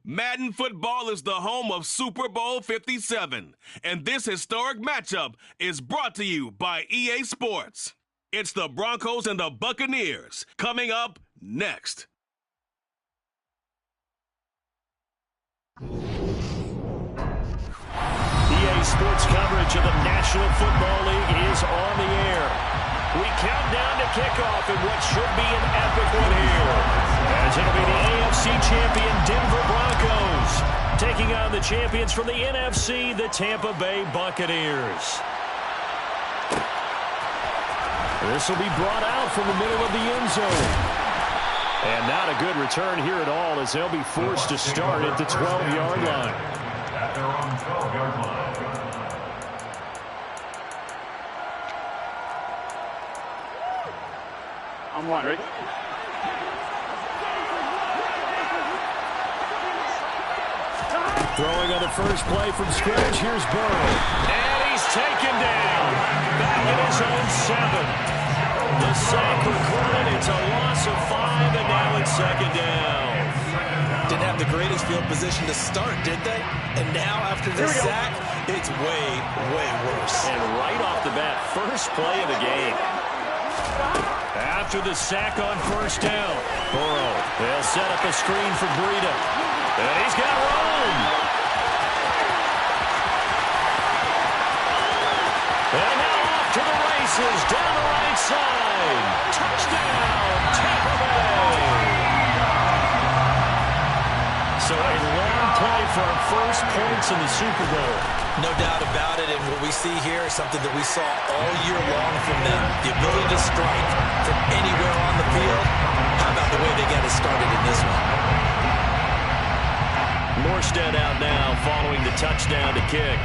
Madden football is the home of Super Bowl 57, and this historic matchup is brought to you by EA Sports. It's the Broncos and the Buccaneers coming up next. EA Sports coverage of the National Football League is on the air. We count down to kickoff in what should be an epic one here, as it'll be the AFC champion Denver Broncos taking on the champions from the NFC, the Tampa Bay Buccaneers. This will be brought out from the middle of the end zone. And not a good return here at all, as they'll be forced to start at the 12-yard line. At their own 12-yard line. I'm wondering. Throwing on the first play from scrimmage. Here's Burrow. And he's taken down. Back at his own 7. The sack recorded. It's a loss of 5, and now it's second down. Didn't have the greatest field position to start, did they? And now, after this sack, it's way, way worse. And right off the bat, first play of the game. After the sack on first down, Burrow, they'll set up a screen for Breida. And he's got room. And now off to the races, down the right side. Touchdown, Tampa Bay. So a long play for our first points in the Super Bowl. No doubt about it, and what we see here is something that we saw all year long from them. The ability to strike from anywhere on the field. How about the way they got it started in this one? Morstead out now following the touchdown to kick.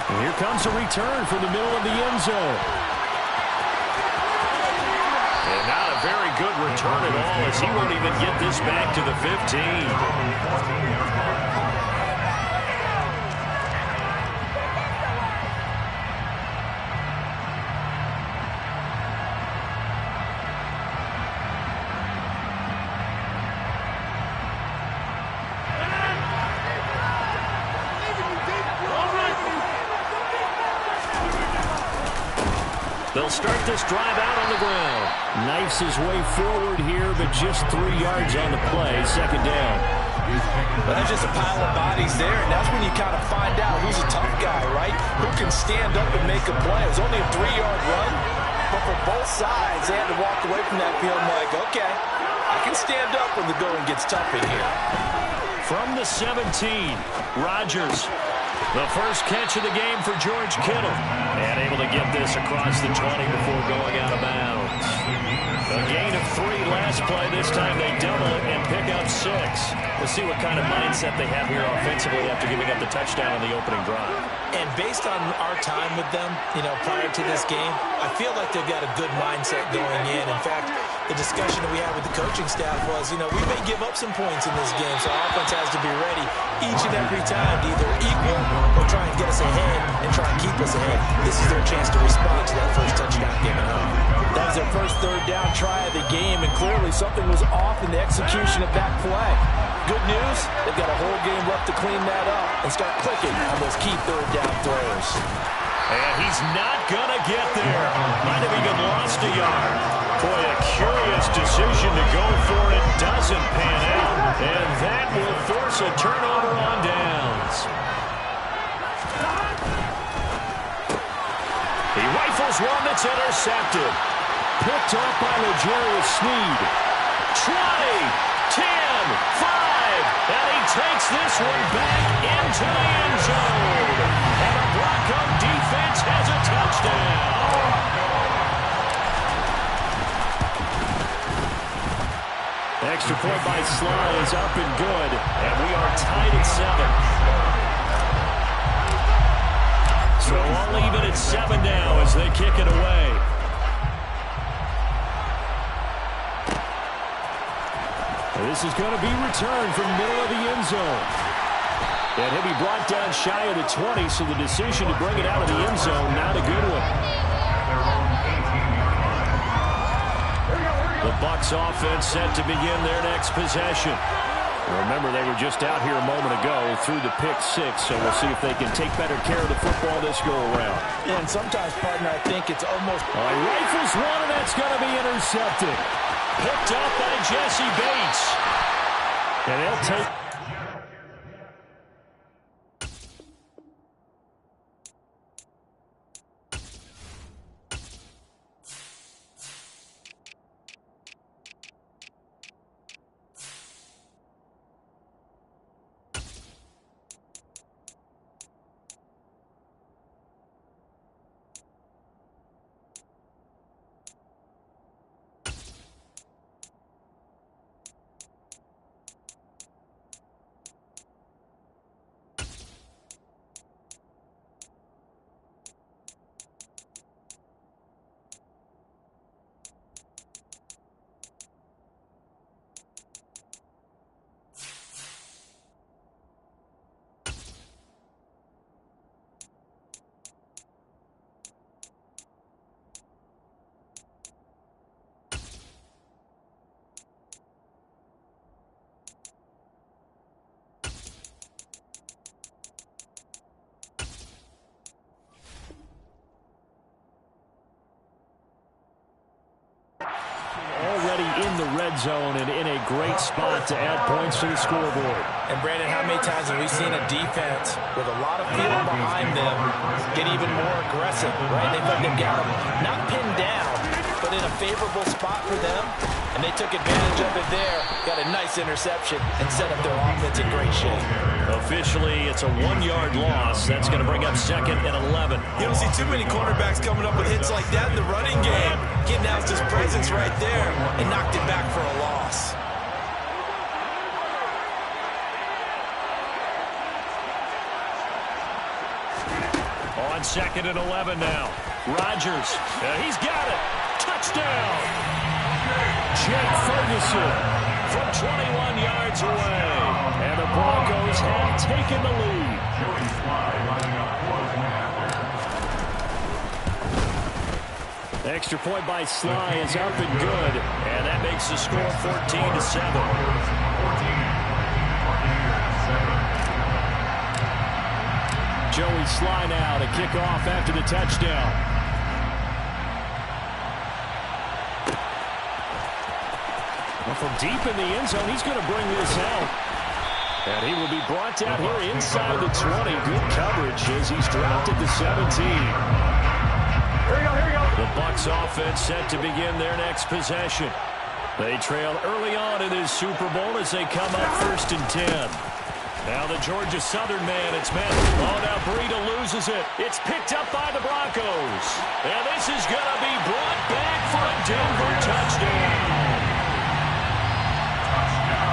And here comes a return from the middle of the end zone. And not a very good return at all, as he won't even get this back to the 15. They'll start this drive out on the ground. Knifes his way forward here, but just 3 yards on the play. Second down. But that's just a pile of bodies there, and that's when you kind of find out who's a tough guy, right? Who can stand up and make a play. It was only a 3-yard run, but for both sides, they had to walk away from that field like, okay, I can stand up when the going gets tough in here. From the 17, Rodgers. The first catch of the game for George Kittle. And able to get this across the 20 before going out of bounds. A gain of 3 last play. This time they double it and pick up 6. We'll see what kind of mindset they have here offensively after giving up the touchdown on the opening drive. And based on our time with them, prior to this game, I feel like they've got a good mindset going in. In fact, the discussion that we had with the coaching staff was, we may give up some points in this game, so our offense has to be ready each and every time to either equal or try and get us ahead and try and keep us ahead. This is their chance to respond to that first touchdown given up. That was their first third down try of the game, and clearly something was off in the execution of that play. Good news, they've got a whole game left to clean that up and start clicking on those key third down throws. And he's not going to get there. Might have even lost a yard. Boy, a curious decision to go for it. Doesn't pan out. And that will force a turnover on downs. He rifles one that's intercepted. Picked up by L'Jarius Sneed. 20, 10, 5. And he takes this one back into the end zone. And the Bronco defense has a touchdown. Extra point by Sly is up and good. And we are tied at 7. So all even at 7 now as they kick it away. This is going to be returned from the middle of the end zone. And he'll be brought down shy of the 20, so the decision to bring it out of the end zone, not a good one. The Bucs offense set to begin their next possession. Remember, they were just out here a moment ago through the pick six, so we'll see if they can take better care of the football this go-around. And sometimes, partner, I think it's almost... All right, rifles one, and that's going to be intercepted. Picked up by Jesse Bates. And they'll take... Already in the red zone and in a great spot to add points to the scoreboard. And, Brandon, how many times have we seen a defense with a lot of feeling behind them get even more aggressive, right? They felt they've got them not pinned down, but in a favorable spot for them, and they took advantage of it there, got a nice interception, and set up their offense in great shape. Officially, it's a 1-yard loss. That's going to bring up 2nd and 11. You don't see too many cornerbacks coming up with hits like that in the running game. He announced his presence right there and knocked it back for a loss. On 2nd and 11 now. Rodgers, he's got it. Touchdown. Jake Ferguson from 21 yards away. And the Broncos have taken the lead. Extra point by Sly is up and good. And that makes the score 14-7. Joey Sly now to kick off after the touchdown. From deep in the end zone, he's going to bring this out. And he will be brought down here inside the 20. Good coverage as he's dropped at the 17. Here we go. The Bucs offense set to begin their next possession. They trail early on in this Super Bowl as they come up 1st and 10. Now the Georgia Southern man, it's Madden. Oh, now Breida loses it. It's picked up by the Broncos. And this is going to be brought back for a Denver touchdown.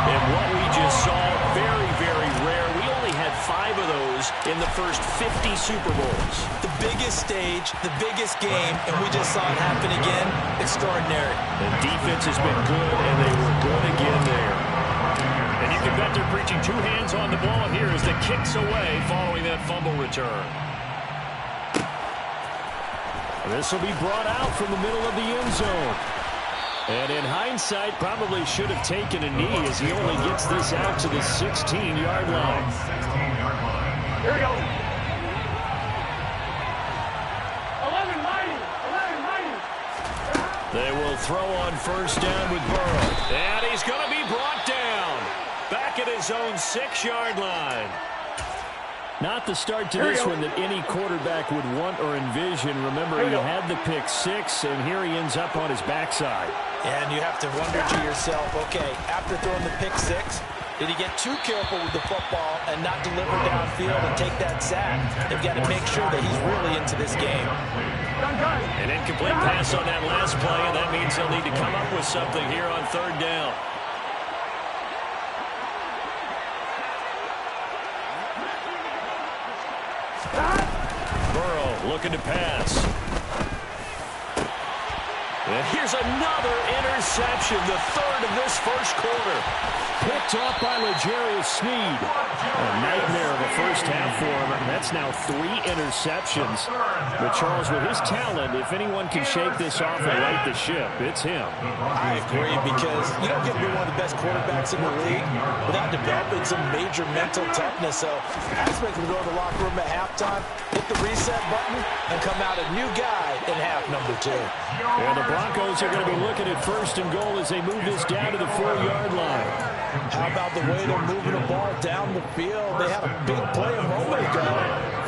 And what we just saw, very, very rare. We only had 5 of those in the first 50 Super Bowls. The biggest stage, the biggest game, and we just saw it happen again. Extraordinary. The defense has been good, and they were good again there. And you can bet they're preaching 2 hands on the ball here as the kick's away following that fumble return. This will be brought out from the middle of the end zone. And in hindsight, probably should have taken a knee as he only gets this out to the 16-yard line. Here we go. 11 They will throw on 1st down with Burrow. And he's going to be brought down. Back at his own 6-yard line. Not the start to this one that any quarterback would want or envision. Remember, he had the pick 6, and here he ends up on his backside. And you have to wonder to yourself, okay, after throwing the pick 6, did he get too careful with the football and not deliver downfield and take that sack? They've got to make sure that he's really into this game. An incomplete pass on that last play, and that means he'll need to come up with something here on 3rd down. Burrow looking to pass. And here's another interception, the third of this first quarter. Picked off by L'Jarius Sneed. A nightmare of a first half for him. That's now 3 interceptions. But Charles, with his talent, if anyone can shake this off and right the ship, it's him. I agree, because you don't get to be one of the best quarterbacks in the league without developing some major mental toughness. So that's making him go to the locker room at halftime, hit the reset button, and come out a new guy in half number 2. And the Broncos are going to be looking at 1st and goal as they move this down to the 4-yard line. How about the way they're moving the ball down the field? They had a big play a moment ago,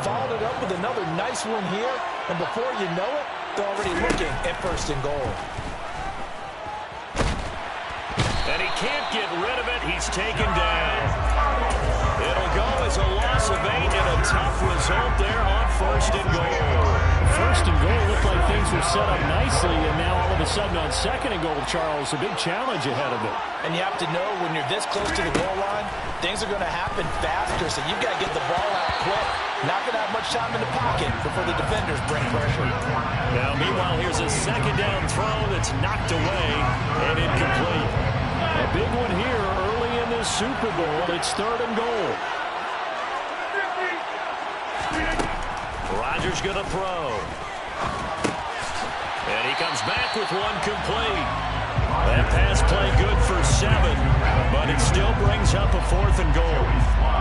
followed it up with another nice one here, and before you know it, they're already looking at 1st and goal. And he can't get rid of it. He's taken down. It'll go as a loss of 8 and a tough result there on 1st and goal. 1st and goal looked like things were set up nicely, and now all of a sudden on 2nd and goal, Charles, a big challenge ahead of it. And you have to know when you're this close to the goal line, things are going to happen faster, so you've got to get the ball out quick. Not going to have much time in the pocket before the defenders bring pressure. Now, meanwhile, here's a 2nd down throw that's knocked away and incomplete. A big one here early in this Super Bowl. It's 3rd and goal. Rodgers going to throw. And he comes back with one complete. That pass play good for 7, but it still brings up a 4th and goal.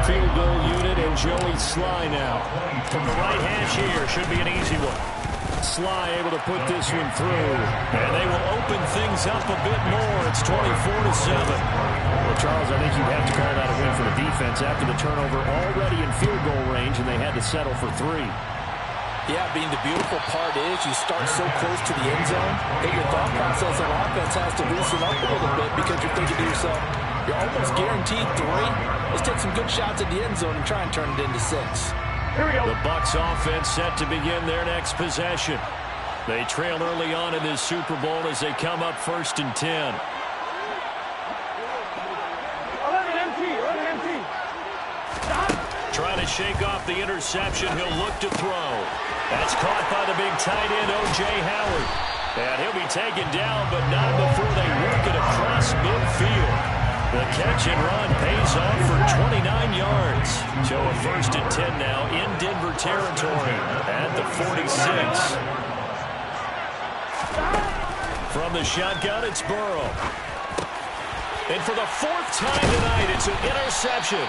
Field goal unit and Joey Sly now. From the right hash here, should be an easy one. Sly able to put this one through. And they will open things up a bit more. It's 24-7. Well, Charles, I think you have to call that a win for the defense after the turnover already in field goal range, and they had to settle for 3. Yeah, the beautiful part is you start so close to the end zone that your thought process on offense has to loosen up a little bit, because you're thinking to yourself, you're almost guaranteed 3. Let's take some good shots at the end zone and try and turn it into 6. Here we go. The Bucs offense set to begin their next possession. They trail early on in this Super Bowl as they come up 1st and 10. 11 empty. Stop. Trying to shake off the interception. He'll look to throw. That's caught by the big tight end, O.J. Howard. And he'll be taken down, but not before they work it across midfield. The catch and run pays off for 29 yards. So a 1st and 10 now in Denver territory at the 46. From the shotgun, it's Burrow. And for the 4th time tonight, it's an interception.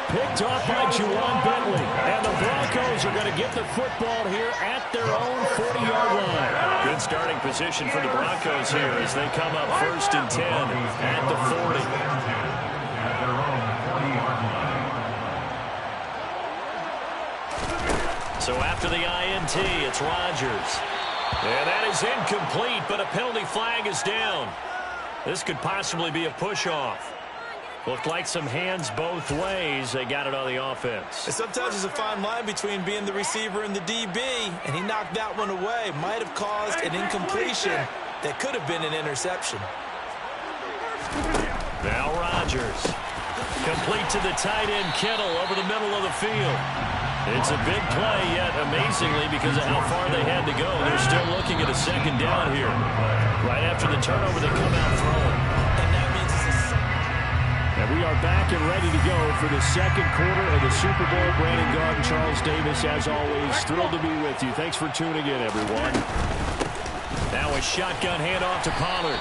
Picked off by Juwan Bentley. And the Broncos are going to get the football here at their own 40-yard line. Good starting position for the Broncos here as they come up 1st and 10 at the 40. So after the INT, it's Rodgers. And that is incomplete, but a penalty flag is down. This could possibly be a push-off. Looked like some hands both ways. They got it on the offense. And sometimes there's a fine line between being the receiver and the DB, and he knocked that one away. Might have caused an incompletion that could have been an interception. Now Rodgers. Complete to the tight end, Kittle, over the middle of the field. It's a big play, yet amazingly, because of how far they had to go, they're still looking at a 2nd down here. Right after the turnover, they come out throwing. And we are back and ready to go for the 2nd quarter of the Super Bowl. Brandon Gaud and Charles Davis, as always, thrilled to be with you. Thanks for tuning in, everyone. Now a shotgun handoff to Pollard.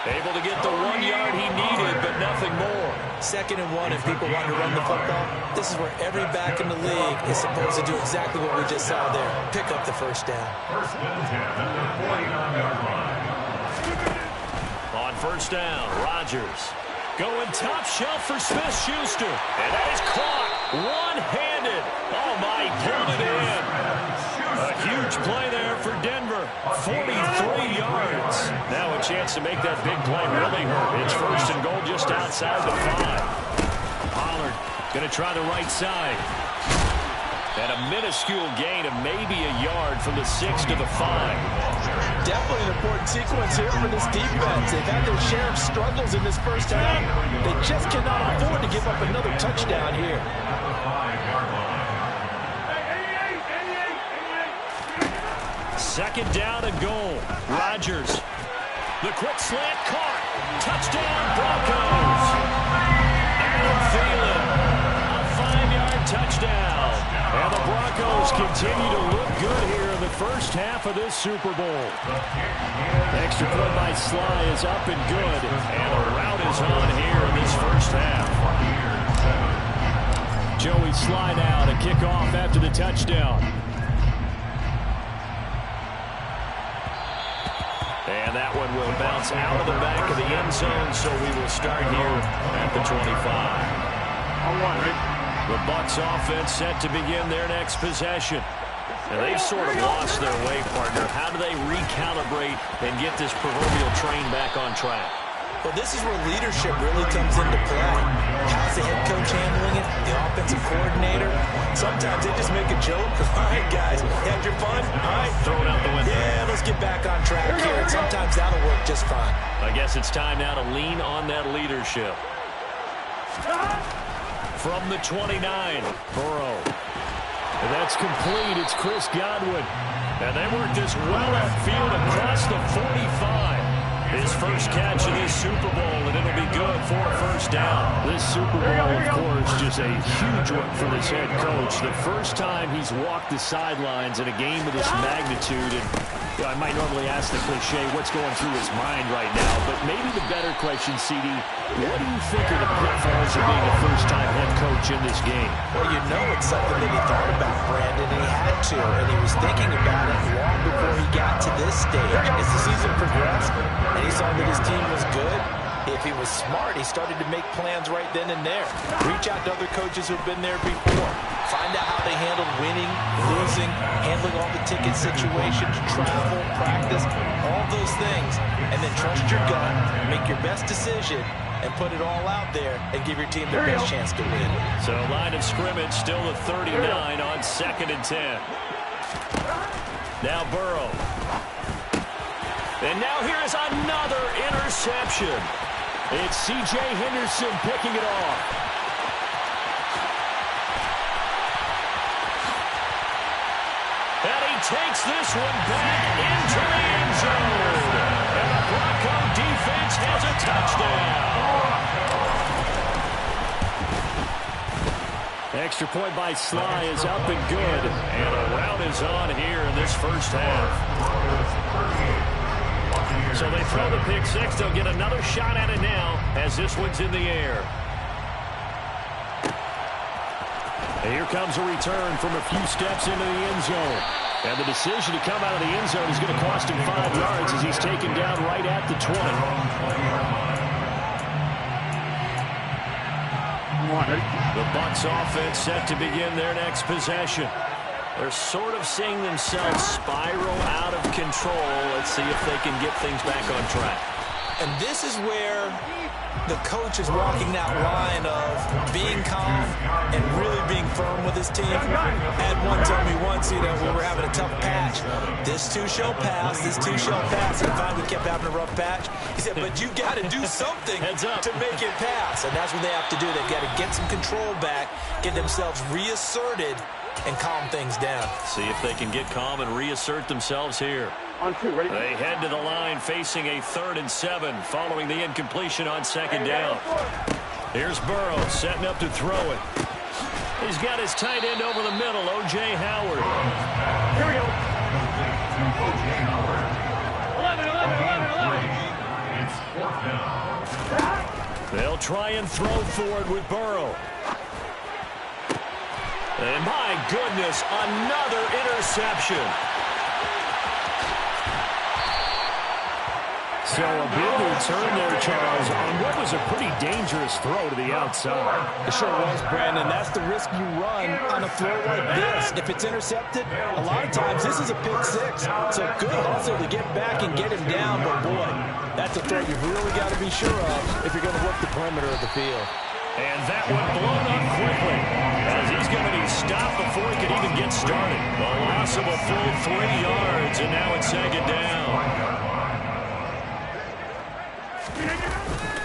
Able to get the 1 yard he needed, but nothing more. 2nd and 1, if people want to run the football, this is where every back in the league is supposed to do exactly what we just saw there. Pick up the 1st down. 1st and 10 at the 49-yard line. On 1st down, Rodgers. Going top shelf for Smith-Schuster. And that is caught one-handed. Oh, my, he pulled it in. A huge play there for Denver. 43 yards. Now a chance to make that big play really hurt. It's 1st and goal just outside the 5. Pollard going to try the right side. And a minuscule gain of maybe a yard from the 6 to the 5. Definitely an important sequence here for this defense. They've had their share of struggles in this first half. They just cannot afford to give up another touchdown here. Second down and goal. Rodgers. The quick slant caught. Touchdown, Broncos. Adam Thielen. A 5-yard touchdown. And the Broncos continue to look good here in the first half of this Super Bowl. Extra point by Sly is up and good. And a route is on here in this first half. Joey Sly now to kick off after the touchdown. And that one will bounce out of the back of the end zone, so we will start here at the 25. The Bucs offense set to begin their next possession. And they've sort of lost their way, partner. How do they recalibrate and get this proverbial train back on track? Well, this is where leadership really comes into play. How's the head coach handling it? The offensive coordinator? Sometimes they just make a joke. All right, guys, had your fun? All right. Throw it out the window. Yeah, let's get back on track here. And sometimes that'll work just fine. I guess it's time now to lean on that leadership. From the 29, Burrow. And that's complete. It's Chris Godwin. And they work this well upfield across the 45. His first catch of this Super Bowl, and it'll be good for a first down. This Super Bowl, of course, just a huge one for this head coach. The first time he's walked the sidelines in a game of this magnitude. And I might normally ask the cliche, what's going through his mind right now? But maybe the better question, CD, what do you think are the pitfalls of being a first-time head coach in this game? Well, you know it's something that he thought about, Brandon, and he had to. And he was thinking about it long before he got to this stage. As the season progressed, and he saw that his team was good, if he was smart, he started to make plans right then and there. Reach out to other coaches who've been there before. Find out how they handled winning, losing, handling all the ticket situations, travel, practice, all those things. And then trust your gut, make your best decision, and put it all out there and give your team the best chance to win. So line of scrimmage still at 39 on 2nd and 10. Now Burrow. And now here is another interception. It's C.J. Henderson picking it off. And he takes this one back into the end zone. And the Bronco defense has a touchdown. Extra point by Sly is up and good. And a route is on here in this first half. So they throw the pick six. They'll get another shot at it now as this one's in the air. And here comes a return from a few steps into the end zone. And the decision to come out of the end zone is going to cost him 5 yards as he's taken down right at the 20. The Bucs offense set to begin their next possession. They're sort of seeing themselves spiral out of control. Let's see if they can get things back on track. And this is where the coach is walking that line of being calm and really being firm with his team. Had one told me once, we were having a tough patch. This too shall pass, this too shall pass. And finally we kept having a rough patch. He said, but you got to do something to make it pass. And that's what they have to do. They've got to get some control back, get themselves reasserted, and calm things down. See if they can get calm and reassert themselves here. On 2, ready? They head to the line facing a 3rd and 7 following the incompletion on 2nd down. Here's Burrow setting up to throw it. He's got his tight end over the middle, O.J. Howard. Here we go. 11. It's 4th down. They'll try and throw forward with Burrow. And my goodness, another interception. So a big return there, Charles, on what was a pretty dangerous throw to the outside. It sure was, Brandon. That's the risk you run on a throw like this. If it's intercepted, a lot of times this is a pick six. So good hustle to get back and get him down. But, boy, that's a throw you've really got to be sure of if you're going to work the perimeter of the field. And that one blown up quickly as he's going to be stopped before he could even get started. The loss of a full 3 yards, and now it's 2nd down.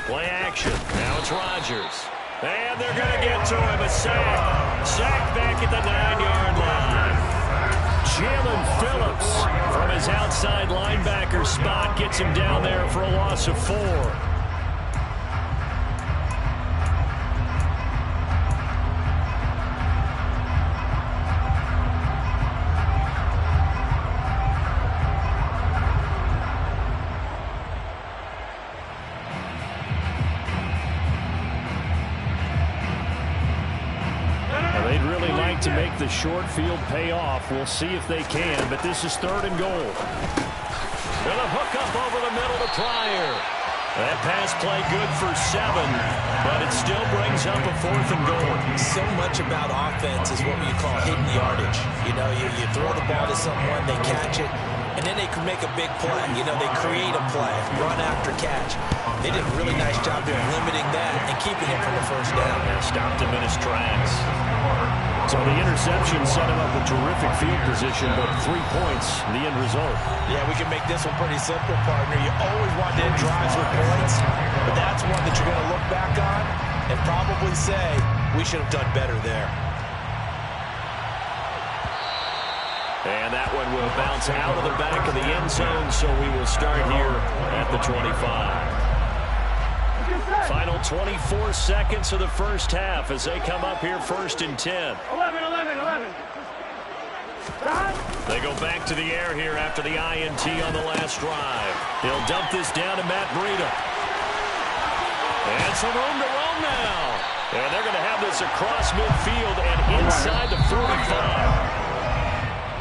Play action. Now it's Rodgers. And they're going to get to him. A sack. Sack back at the 9-yard line. Jalen Phillips from his outside linebacker spot gets him down there for a loss of 4. They'd really like to make the short field pay off. We'll see if they can, but this is 3rd and goal. With a hook up over the middle to Pryor. That pass play good for 7, but it still brings up a 4th and goal. So much about offense is what you call hidden yardage. You know, you throw the ball to someone, they catch it, and then they can make a big play. You know, they create a play, run after catch. They did a really nice job there limiting that and keeping it from the first down. Yeah, stopped him in his tracks. So the interception set him up with terrific field position, but 3 points, the end result. Yeah, we can make this one pretty simple, partner. You always want to end drives with points, but that's one that you're going to look back on and probably say, we should have done better there. And that one will bounce out of the back of the end zone, so we will start here at the 25. Final 24 seconds of the first half as they come up here 1st and 10. 11. They go back to the air here after the INT on the last drive. He'll dump this down to Matt Breida. And some room to roam now. And they're going to have this across midfield and inside the 45.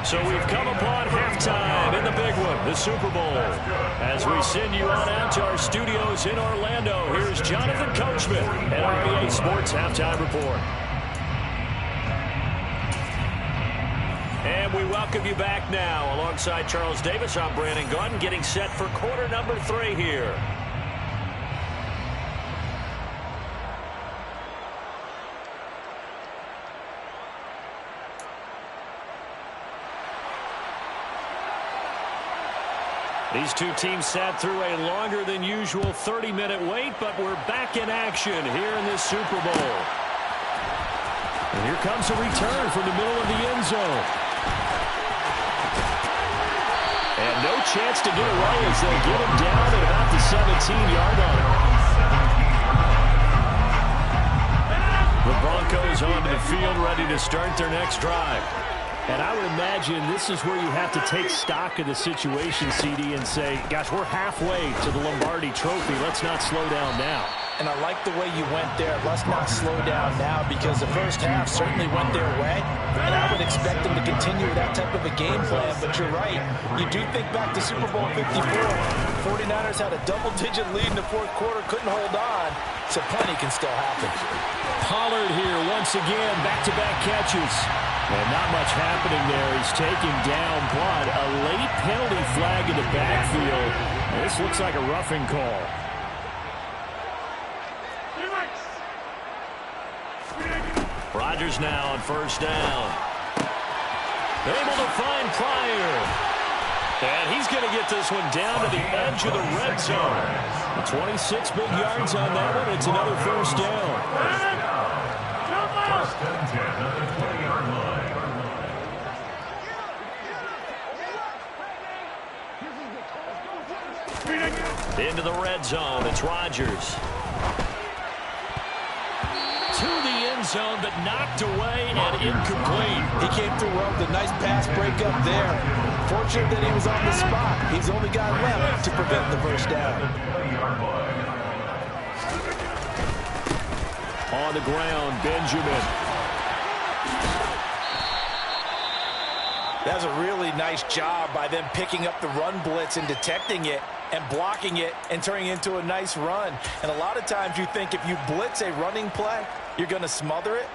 So we've come upon halftime in the big one, the Super Bowl. As we send you on out to our studios in Orlando, here's Jonathan Coachman at our EA Sports Halftime Report. And we welcome you back now. Alongside Charles Davis, I'm Brandon Gunn, getting set for quarter number 3 here. These two teams sat through a longer than usual 30-minute wait, but we're back in action here in this Super Bowl. And here comes a return from the middle of the end zone. And no chance to get away as they'll get him down at about the 17-yard line. The Broncos onto the field ready to start their next drive. And I would imagine this is where you have to take stock of the situation, CD, and say, gosh, we're halfway to the Lombardi Trophy. Let's not slow down now. And I like the way you went there. Let's not slow down now because the first half certainly went their way. And I would expect them to continue with that type of a game plan. But you're right. You do think back to Super Bowl 54. 49ers had a double-digit lead in the 4th quarter, couldn't hold on. So plenty can still happen. Pollard here once again, back-to-back catches. And not much happening there. He's taken down, but a late penalty flag in the backfield. This looks like a roughing call. Rodgers now on 1st down. Able to find Pryor. And he's going to get this one down to the edge of the red zone. 26 big yards on that one. It's another 1st down. First and 10 at the 20-yard line. Into the red zone. It's Rodgers. To the end zone, but knocked away and incomplete. He came through well with a nice pass breakup there. Fortunate that he was on the spot. He's only got left to prevent the first down. On the ground, Benjamin. That was a really nice job by them picking up the run blitz and detecting it and blocking it and turning it into a nice run. And a lot of times you think if you blitz a running play, you're going to smother it.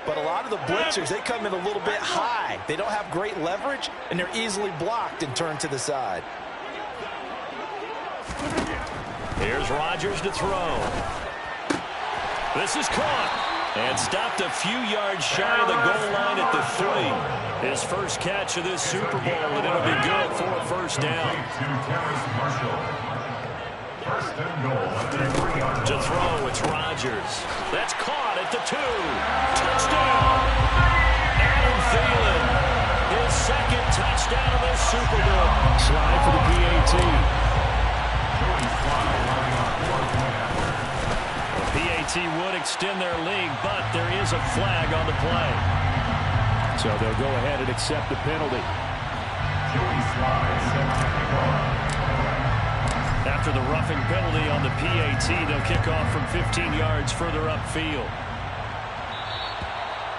But a lot of the blitzers, they come in a little bit high. They don't have great leverage, and they're easily blocked and turned to the side. Here's Rodgers to throw. This is caught. And stopped a few yards shy of the goal line at the 3. His first catch of this Super Bowl, and it'll be good for a first down. First and goal at the 3-yard line. To throw, it's Rodgers. That's caught at the 2. Touchdown! Adam Thielen, his second touchdown touchdown of this Super Bowl. Slide for the PAT. The PAT would extend their lead, but there is a flag on the play. So they'll go ahead and accept the penalty. After the roughing penalty on the PAT, they'll kick off from 15 yards further upfield.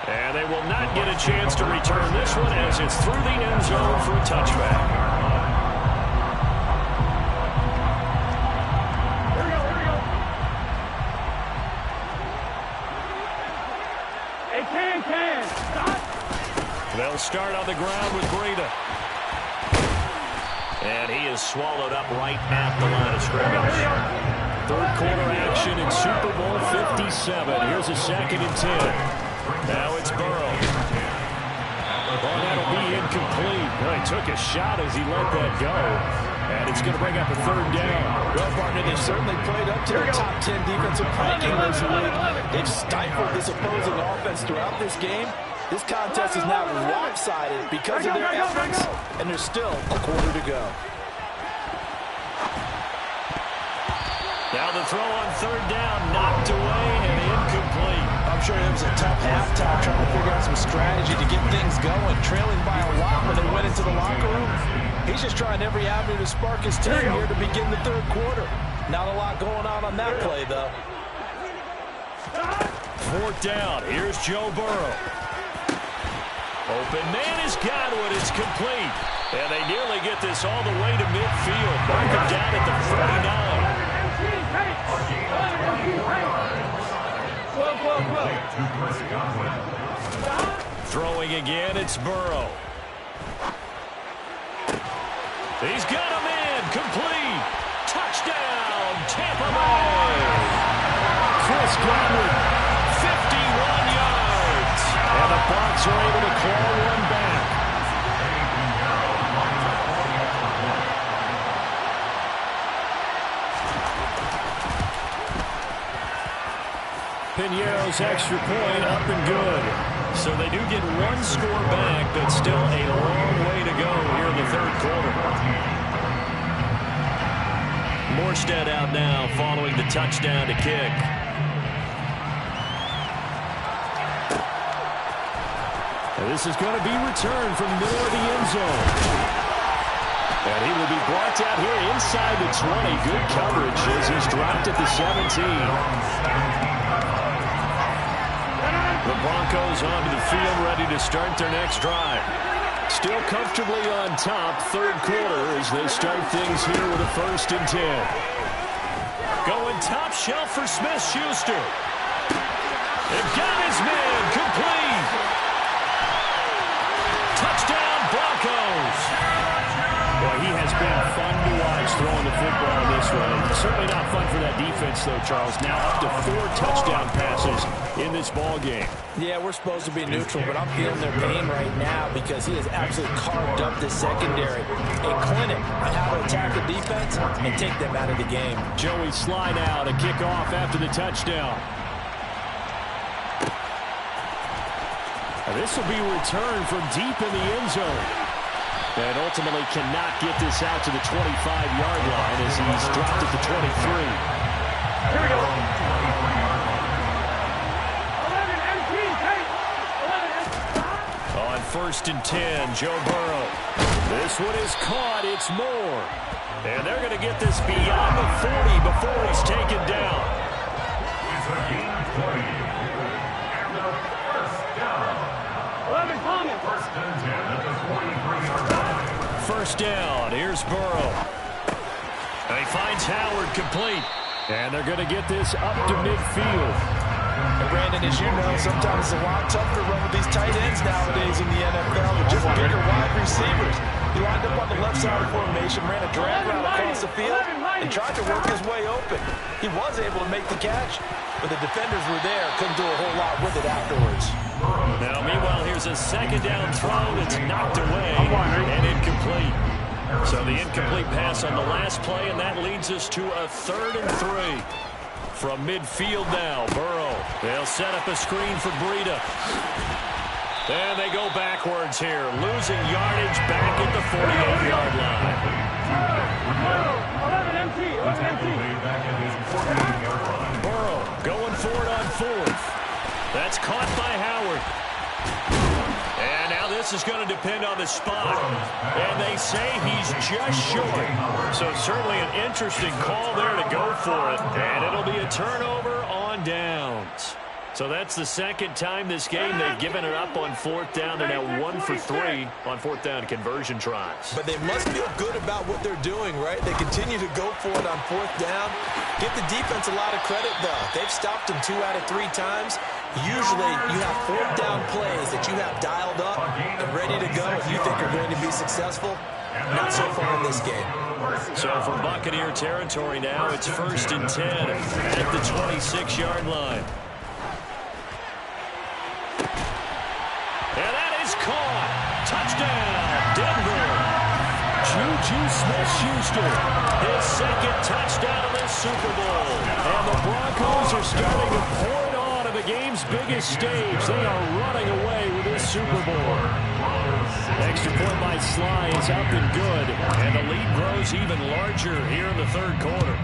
And they will not get a chance to return this one as it's through the end zone for a touchback. Here we go. Hey, can. Stop. They'll start on the ground with Breida. And he is swallowed up right at the line of scrimmage. Third quarter action in Super Bowl 57. Here's a 2nd and 10. Now it's Burrow. Oh, that'll be incomplete. Well, he took a shot as he let that go. And it's going to bring up a 3rd down. Well, partner, they've certainly played up to their top 10 defensive ranking this week. They've stifled this opposing offense throughout this game. This contest is now lopsided because of their efforts, and there's still a quarter to go. Now the throw on 3rd down, knocked away and incomplete. I'm sure it was a tough halftime trying to figure out some strategy to get things going, trailing by a lot when they went into the locker room. He's just trying every avenue to spark his team here to begin the 3rd quarter. Not a lot going on that play, though. 4th down. Here's Joe Burrow. Open man has got one. It's complete. And they nearly get this all the way to midfield. Mark him down at the 49. Throwing again, it's Burrow. He's got him in. Complete. Touchdown, Tampa Bay. Chris Godwin, 51 yards. And the Bucs are able to claw one back. Piñeiro's extra point up and good. So they do get one score back, but still a long way to go here in the 3rd quarter. Morstead out now following the touchdown to kick. And this is going to be returned from the middle of the end zone. And he will be brought down here inside the 20. Good coverage as he's dropped at the 17. The Broncos onto the field, ready to start their next drive. Still comfortably on top, 3rd quarter as they start things here with a 1st and 10. Going top shelf for Smith-Schuster. They've got his man, complete. Touchdown, Broncos. Boy, he has been fun to watch throwing the football this way. Certainly not fun for that defense, though, Charles. Now up to 4 touchdown passes in this ball game. Yeah, we're supposed to be neutral, but I'm feeling their pain right now because he has absolutely carved up this secondary. A clinic on how to attack the defense and take them out of the game. Joey slide out, a kickoff after the touchdown. This will be returned from deep in the end zone. And ultimately cannot get this out to the 25-yard line as he's dropped at the 23. Here we go. 11 On 1st and 10, Joe Burrow. This one is caught. It's Moore. And they're going to get this beyond the 40 before he's taken down. It's a game play. And the 1st down. 11 coming. 1st and 10 at the 43-yard line. 1st down. Here's Burrow. And he finds Howard complete. And they're going to get this up to midfield. And Brandon, as you know, sometimes it's a lot tougher to run with these tight ends nowadays in the NFL with just bigger wide receivers. He lined up on the left side of the formation, ran a drag route across the field, and tried to work his way open. He was able to make the catch, but the defenders were there, couldn't do a whole lot with it afterwards. Now, meanwhile, here's a 2nd down throw that's knocked away and incomplete. So the incomplete pass on the last play, and that leads us to a 3rd and 3. From midfield now, Burrow. They'll set up a screen for Breida. And they go backwards here, losing yardage back at the 48-yard line. 11 MT, 11 MT. Burrow going for it on fourth. That's caught by Howard. And now this is going to depend on the spot. And they say he's just short. So certainly an interesting call there to go for it. And it'll be a turnover on downs. So that's the second time this game they've given it up on fourth down. They're now 1 for 3 on fourth down conversion tries. But they must feel good about what they're doing, right? They continue to go for it on fourth down. Give the defense a lot of credit, though. They've stopped them 2 out of 3 times. Usually you have fourth down plays that you have dialed up and ready to go if you think are going to be successful. Not so far in this game. So from Buccaneer territory now, it's 1st and 10 at the 26-yard line. And that is caught. Touchdown, Denver. Juju Smith-Schuster, his second touchdown of this Super Bowl. And the Broncos are starting to pour it on at the game's biggest stage. They are running away with this Super Bowl. Extra point by Sly is up and good. And the lead grows even larger here in the third quarter.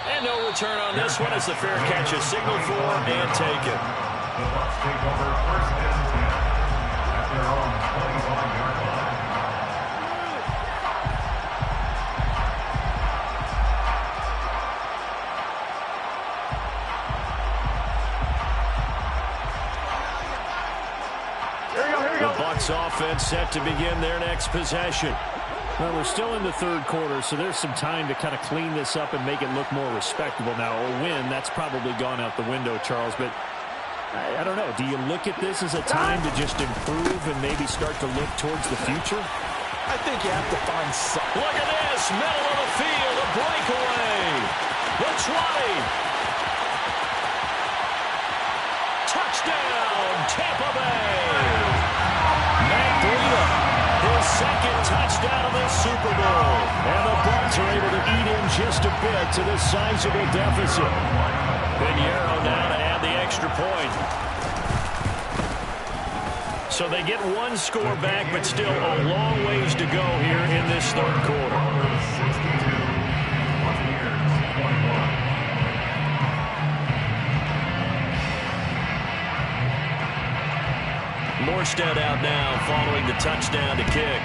And no return on this one as the fair catch is signaled for and taken. The Bucs take over 1st and 10 at their own 21-yard line. The Bucs offense set to begin their next possession. Well, we're still in the third quarter, so there's some time to kind of clean this up and make it look more respectable. Now, a win, that's probably gone out the window, Charles, but I don't know. Do you look at this as a time to just improve and maybe start to look towards the future? I think you have to find something. Look at this, middle of the field, a breakaway. The 20. Touchdown, Tampa Bay. Matt Breida, his second touchdown of this Super Bowl. And the Bucs are able to eat in just a bit to this sizable deficit. Pinheiro now to add the extra point. So they get one score back, but still a long ways to go here in this third quarter. Morstead out now following the touchdown to kick.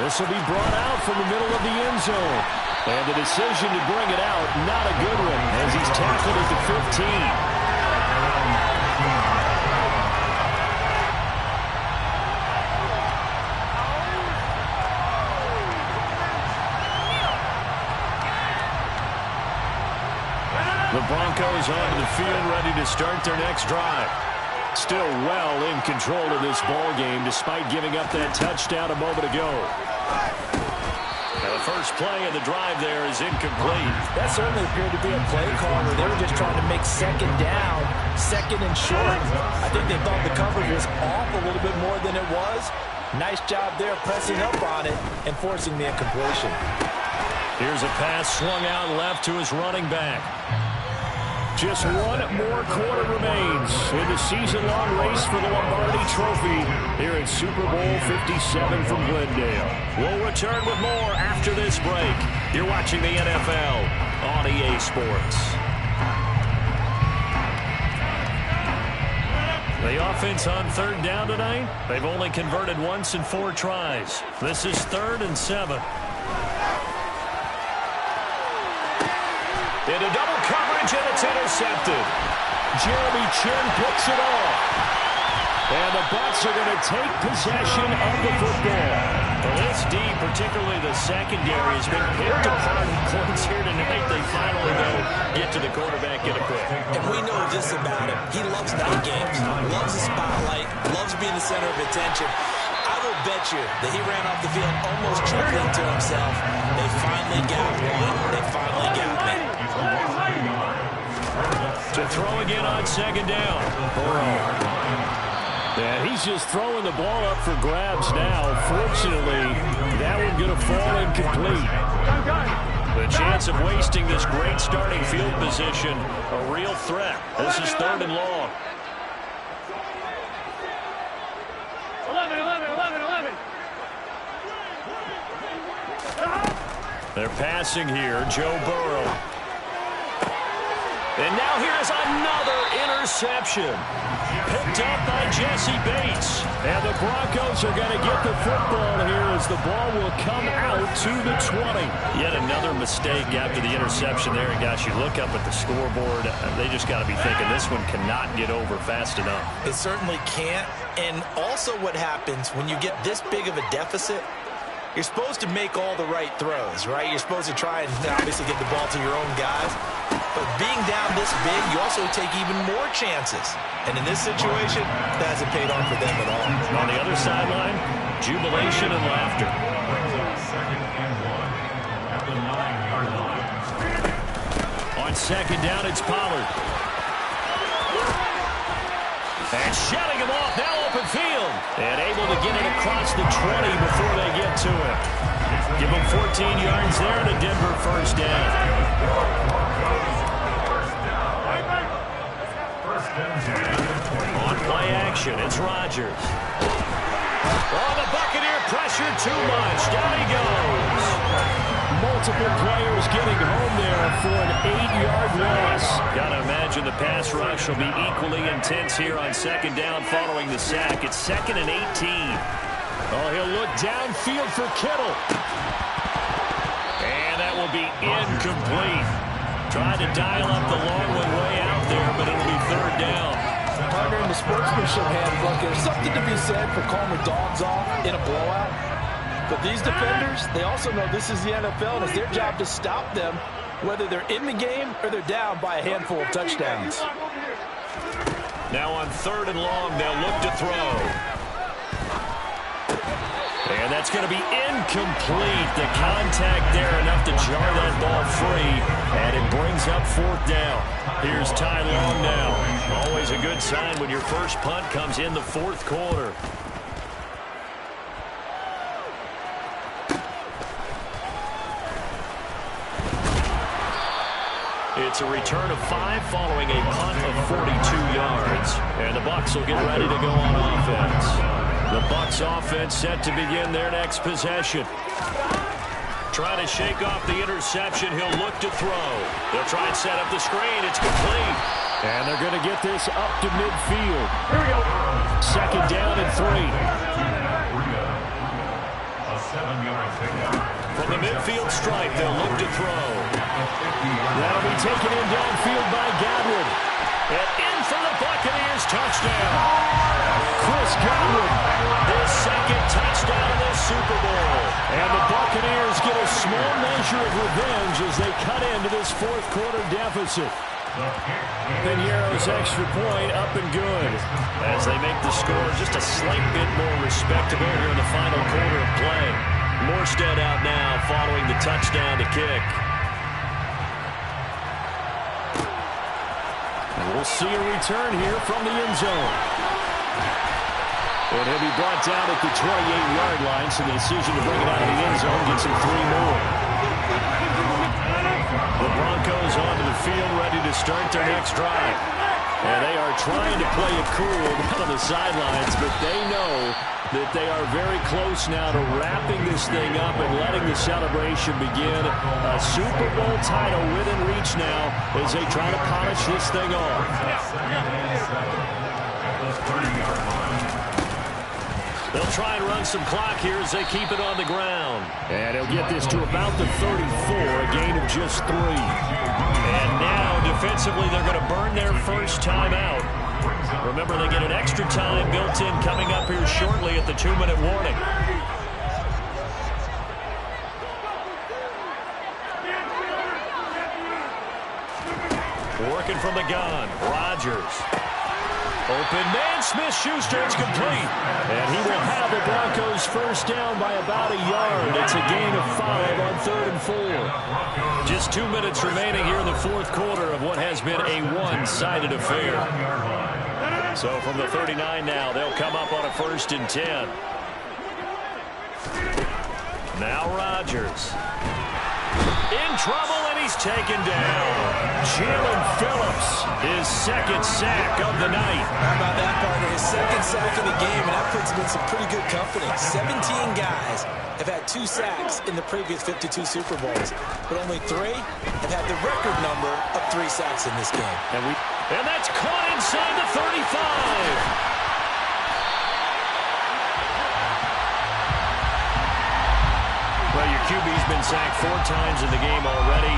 This will be brought out from the middle of the end zone. And the decision to bring it out, not a good one, as he's tackled at the 15. The Broncos onto the field, ready to start their next drive. Still well in control of this ball game, despite giving up that touchdown a moment ago. Now the first play of the drive there is incomplete. That certainly appeared to be a play call where they were just trying to make second down, second and short. I think they thought the coverage was off a little bit more than it was. Nice job there pressing up on it and forcing the incompletion. Here's a pass slung out left to his running back. Just one more quarter remains in the season-long race for the Lombardi Trophy here at Super Bowl 57 from Glendale. We'll return with more after this break. You're watching the NFL on EA Sports. The offense on third down tonight, they've only converted once in 4 tries. This is 3rd and 7. Into double coverage, and it's intercepted. Jeremy Chin picks it off. And the Bucs are going to take possession of the football. Well, this D, particularly the secondary, has been picked apart in points here tonight. They finally get to the quarterback, get it quick. And we know this about him. He loves night games, loves the spotlight, loves being the center of attention. I will bet you that he ran off the field almost chuckling to himself. They finally got one. They finally got me. To throw again on second down. Yeah, he's just throwing the ball up for grabs now. Fortunately, that one going to fall incomplete. The chance of wasting this great starting field position, a real threat. This is 3rd and long. 11, 11, 11, 11. They're passing here, Joe Burrow. And now here's another interception. Picked up by Jesse Bates. And the Broncos are going to get the football here as the ball will come out to the 20. Yet another mistake after the interception there. And gosh, you look up at the scoreboard, they just got to be thinking this one cannot get over fast enough. It certainly can't. And also what happens when you get this big of a deficit, you're supposed to make all the right throws, right? You're supposed to try and obviously get the ball to your own guys. But being down this big, you also take even more chances. And in this situation, that hasn't paid off for them at all. On the other sideline, jubilation and laughter. On 2nd down, it's Pollard. And shutting him off, now open field. And able to get it across the 20 before they get to it. Give him 14 yards there and a Denver 1st down. On play action, it's Rodgers. Oh, the Buccaneer pressure too much. Down he goes. Multiple players getting home there for an 8-yard loss. Got to imagine the pass rush will be equally intense here on 2nd down following the sack. It's 2nd and 18. Oh, he'll look downfield for Kittle. And that will be incomplete. Tried to dial up the long one way out there, but it'll be 3rd down. Partner, in the sportsmanship handbook, there's something to be said for calling the dogs off in a blowout. But these defenders, they also know this is the NFL, and it's their job to stop them, whether they're in the game or they're down by a handful of touchdowns. Now on 3rd and long, they'll look to throw. And that's going to be incomplete. The contact there enough to jar that ball free. And it brings up 4th down. Here's Ty Long now. Always a good sign when your first punt comes in the 4th quarter. It's a return of 5 following a punt of 42 yards. And the Bucs will get ready to go on offense. The Bucs offense set to begin their next possession. Trying to shake off the interception. He'll look to throw. They'll try and set up the screen. It's complete. And they're going to get this up to midfield. Here we go. 2nd down and 3. From the midfield stripe, they'll look to throw. That'll be taken in downfield by Godwin. And in for the Buccaneers, touchdown. Chris Godwin. His 2nd touchdown of the Super Bowl. And the Buccaneers get a small measure of revenge as they cut into this 4th quarter deficit. Piñeiro's extra point up and good. As they make the score just a slight bit more respectable here in the final quarter of play. Morstead out now following the touchdown to kick. And we'll see a return here from the end zone. And he'll be brought down at the 28-yard line, so the decision to bring it out of the end zone gets him 3 more. The Broncos onto the field ready to start their next drive. And they are trying to play it cool down on the sidelines, but they know that they are very close now to wrapping this thing up and letting the celebration begin. A Super Bowl title within reach now as they try to polish this thing off. They'll try and run some clock here as they keep it on the ground. And he'll get this to about the 34, a gain of just 3. And now, defensively, they're going to burn their first time out. Remember, they get an extra time built in coming up here shortly at the 2-minute warning. Working from the gun, Rodgers. Open man, Smith-Schuster, it's complete. And he will have the Broncos first down by about a yard. It's a gain of 5 on 3rd and 4. Just 2 minutes remaining here in the 4th quarter of what has been a one-sided affair. So from the 39 now, they'll come up on a 1st and 10. Now Rodgers. In trouble, and he's taken down. Jalen Phillips, his second sack of the night. How about that, partner? His second sack of the game, and that puts him in some pretty good company. 17 guys have had 2 sacks in the previous 52 Super Bowls, but only 3 have had the record number of 3 sacks in this game. And that's caught inside the 35. Well, your QB's been sacked 4 times in the game already,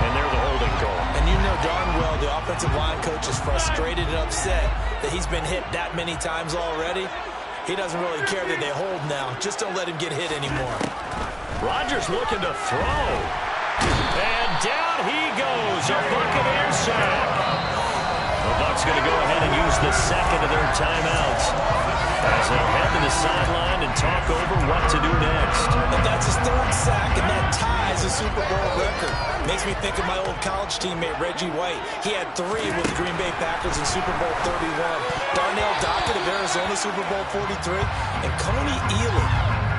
and they're the holding call. And you know darn well the offensive line coach is frustrated and upset that he's been hit that many times already. He doesn't really care that they hold now. Just don't let him get hit anymore. Rodgers looking to throw. And down he goes. A Buccaneer sack. The Bucs going to go ahead and use the second of their timeouts as they'll head to the sideline and talk over what to do next. And that's his 3rd sack, and that ties the Super Bowl record. Makes me think of my old college teammate, Reggie White. He had 3 with the Green Bay Packers in Super Bowl 31. Darnell Dockett of Arizona, Super Bowl 43. And Coney Ealy,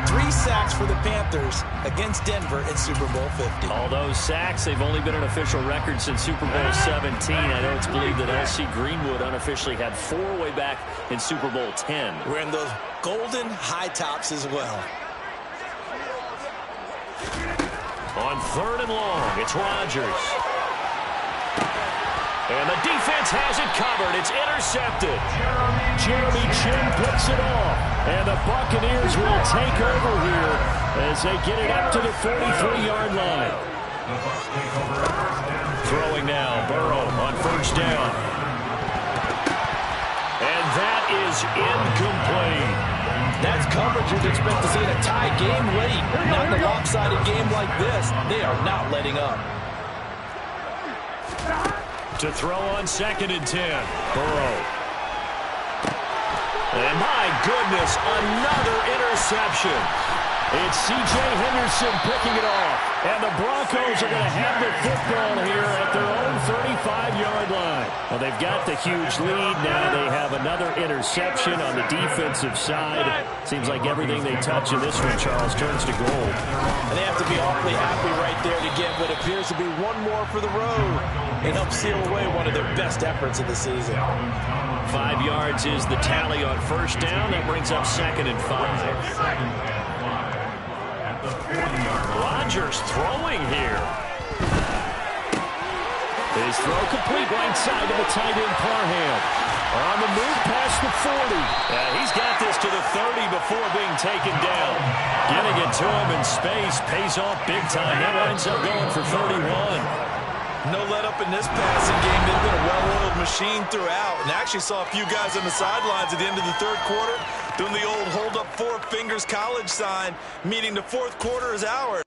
3 sacks for the Panthers against Denver in Super Bowl 50. All those sacks, they've only been an official record since Super Bowl 17. I know it's believed that L.C. Greenwood unofficially had 4 way back in Super Bowl 10. We're in those golden high tops as well. On 3rd and long, it's Rodgers. And the defense has it covered. It's intercepted. Jeremy Chin picks it off. And the Buccaneers will take over here as they get it up to the 43-yard line. Throwing now, Burrow on 1st down. And that is incomplete. That's coverage you'd expect to see in a tie game late. Not in a lopsided game like this. They are not letting up. To throw on 2nd and 10. Burrow. And my goodness, another interception. It's C.J. Henderson picking it off. And the Broncos are going to have the football here at their own 35-yard line. Well, they've got the huge lead. Now they have another interception on the defensive side. Seems like everything they touch in this one, Charles, turns to gold. And they have to be awfully happy right there to get what appears to be one more for the road and help seal away one of their best efforts of the season. 5 yards is the tally on 1st down. That brings up 2nd and 5. Rodgers throwing here. His throw complete right side to the tight end Parham. On the move past the 40. He's got this to the 30 before being taken down. Getting it to him in space pays off big time. That winds up going for 31. No let up in this passing game. They've been a well-oiled machine throughout. And I actually saw a few guys on the sidelines at the end of the 3rd quarter doing the old hold up 4 fingers college sign, meaning the 4th quarter is ours.